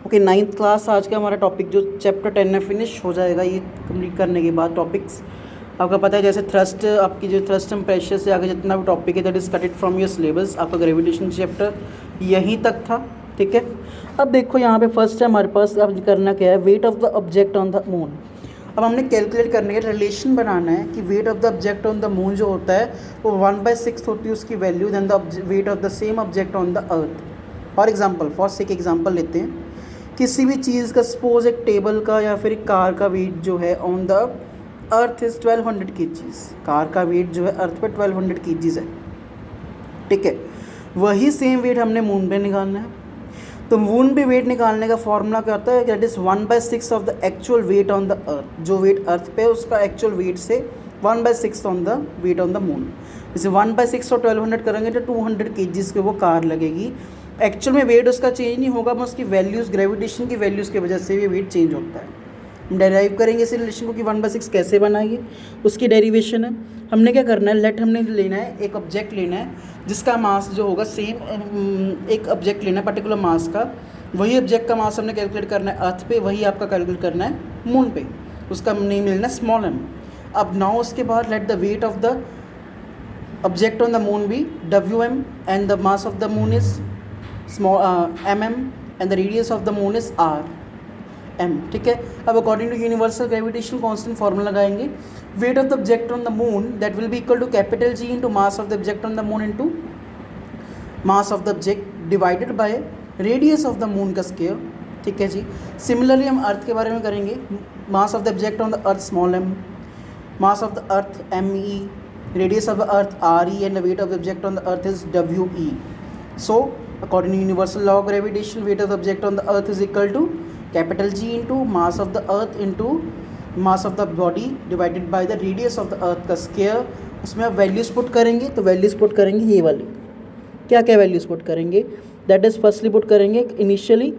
Okay, 9th class आज का हमारा टॉपिक जो चैप्टर 10 में फिनिश हो जाएगा। ये कंप्लीट करने के बाद टॉपिक्स आपका पता है, जैसे थ्रस्ट, आपकी जो थ्रस्ट एंड प्रेशर से आगे जितना भी टॉपिक है that is कटेड from your syllabus. आपका ग्रेविटेशन चैप्टर यहीं तक था, ठीक है। अब देखो यहाँ पे फर्स्ट है हमारे पास, अब करना क्या है, weight of the object on the moon. अब हमने कैलकुलेट करने के रिलेशन बनाना है कि weight of the object on the moon जो होता है वो 1/6 होती है उसकी value than the weight of the same object on the earth. For example, for sake example लेते हैं, किसी भी चीज़ का सपोज एक टेबल का या फिर एक कार का वेट जो है on the earth is 1200 kgs। Car का वेट जो है अर्थ पे 1200 kgs है, ठीक है। वही सेम वेट हमने मून पे निकालना है। तो मून पे वेट निकालने का फॉर्मूला क्या होता है, that is 1/6 of the actual wait on the अर्थ। जो वेट अर्थ पे है उसका एक्चुअल वेट से 1/6 on the weight on the moon. जैसे 1/6 और 1200 करेंगे तो 200 kgs की वो कार लगेगी। एक्चुअल में वेट उसका चेंज नहीं होगा, बस उसकी वैल्यूज़, ग्रेविटेशन की वैल्यूज़ की वजह से भी वेट चेंज होता है। हम डेराइव करेंगे इस रिलेशन को कि 1/6 कैसे बनाएंगे, उसकी डेरिवेशन है। हमने क्या करना है, लेट हमने लेना है एक ऑब्जेक्ट लेना है जिसका मास जो होगा सेम, एक ऑब्जेक्ट लेना है पर्टिकुलर मास का। वही ऑब्जेक्ट का मास हमने कैलकुलेट करना है अर्थ पे, वही आपका कैलकुलेट करना है मून पे। उसका नेम लेना है स्मॉल m। अब नाउ उसके बाद let the weight of the object on the moon be Wm and the mass of the moon is mm and the radius of the moon is rm, ठीक है। अब according to universal gravitation constant formula लगाएंगे, weight of the object on the moon that will be equal to capital G into mass of the object on the moon into mass of the object divided by radius of the moon का square, ठीक है जी। Similarly हम अर्थ के बारे में करेंगे, मास of the object on the earth small m, mass of the earth me, radius of the earth re and the weight of the object on the earth is we। So according to universal law of gravitation, weight of the object on the earth is equal to capital G into mass of the earth into mass of the body divided by the radius of the earth का square. उसमें आप values put करेंगे, तो values put करेंगे ये वाली, क्या क्या वैल्यूज़ पुट करेंगे, दैट इज़ फर्स्टली पुट करेंगे इनिशियली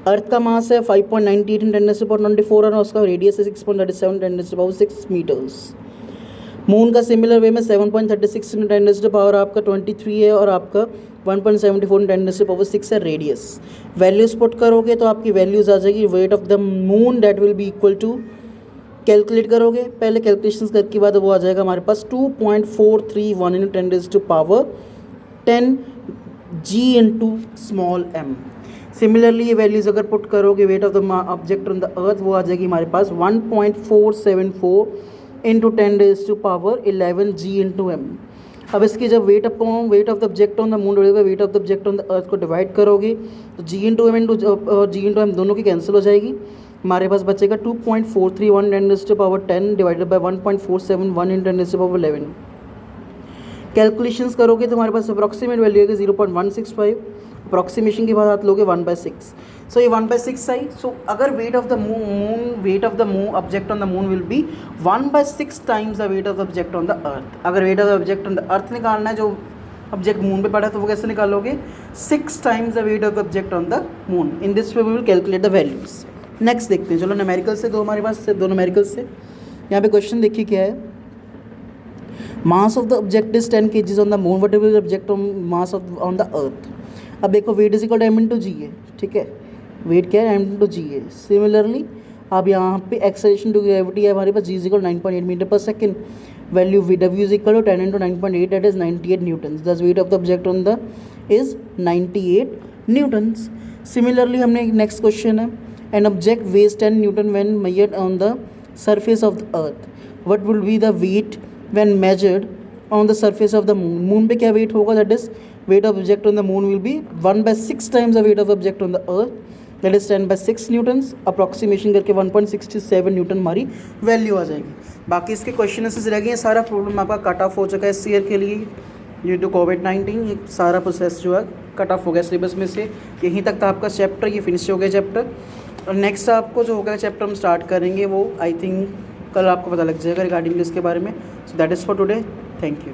अर्थ का मास है 5.98 × 10⁻24 और उसका रेडियस है 6.37 × 10⁻6 मीटर्स। मून का सिमिलर वे में 7.36 × 10⁻, आपका 23 है और आपका 1.74 × 10⁻6 है रेडियस। वैल्यूज पुट करोगे तो आपकी वैल्यूज़ आ जाएगी, weight of the moon that will be equal to, calculate करोगे पहले कैलकुलेशंस करके बाद वो आ जाएगा हमारे पास 2.431 × 10⁻10 G into small m। Similarly ये वैल्यूज़ अगर पुट करोगे weight of the object on the earth, वो आ जाएगी हमारे पास 1.474 इंटू 10⁻11 G इंटू m। अब इसकी जब weight of the object on the moon weight of the object on the अर्थ को डिवाइड करोगे तो G इंटू m दोनों की कैंसिल हो जाएगी। हमारे पास बचेगा 2.431 10⁻10 डिवाइडेड बाय 1.471 × 10⁻11। कैलकुलेशंस करोगे तो हमारे पास अप्रॉक्सीमेट वैल्यू है 0.165, अप्रॉक्सीमेशन के बाद आप लोगे 1/6। सो ये 1/6 आई। सो अगर weight of the moon object on the moon will be 1/6 times the weight of the object on the earth. अगर weight of the object on the earth निकालना है जो ऑब्जेक्ट मून पे पड़ा है तो वो कैसे निकालोगे, 6 times the weight of the object on the moon. In this way we will calculate the values. Next देखते हैं, चलो न्यूमेरिकल से दो हमारे पास दो न्यूमेरिकल से। यहाँ पे क्वेश्चन देखिए क्या है, mass of the object is 10 kgs on the moon, what will object mass on the earth. अब देखो weight is equal to m into g है, ठीक है। वेट क्या है, m इंटू जी है। सिमिलरली अब यहाँ पे एक्सेलरेशन टू ग्रेविटी है हमारे पास, g is equal 9.8 metre per second. Value w is equal to 10 × 9.8 that is 98 newtons. Thus weight of the object on the is 98 newtons. Similarly हमने next question है, an object weighs 10 newton when measured on the surface of the earth, what will be the weight when measured on the surface of the moon. Moon पे क्या weight होगा, that is weight of object on the moon will be 1/6 times the weight of object on the earth, that is 10/6 Newton's. Approximation करके 1.67 Newton हमारी value आ जाएगी। बाकी इसके question answers रह गए हैं। सारा प्रॉब्लम आपका कट ऑफ हो चुका है इस ईयर के लिए ड्यू टू कोविड-19। ये सारा प्रोसेस जो है कट ऑफ हो गया सिलेबस में से। यहीं तक था आपका चैप्टर, ये फिनिश हो गया चैप्टर। और नेक्स्ट आपको जो होगा चैप्टर हम स्टार्ट करेंगे वो आई थिंक कल आपको पता लग जाएगा रिगार्डिंग इसके बारे में। So that is for today, thank you.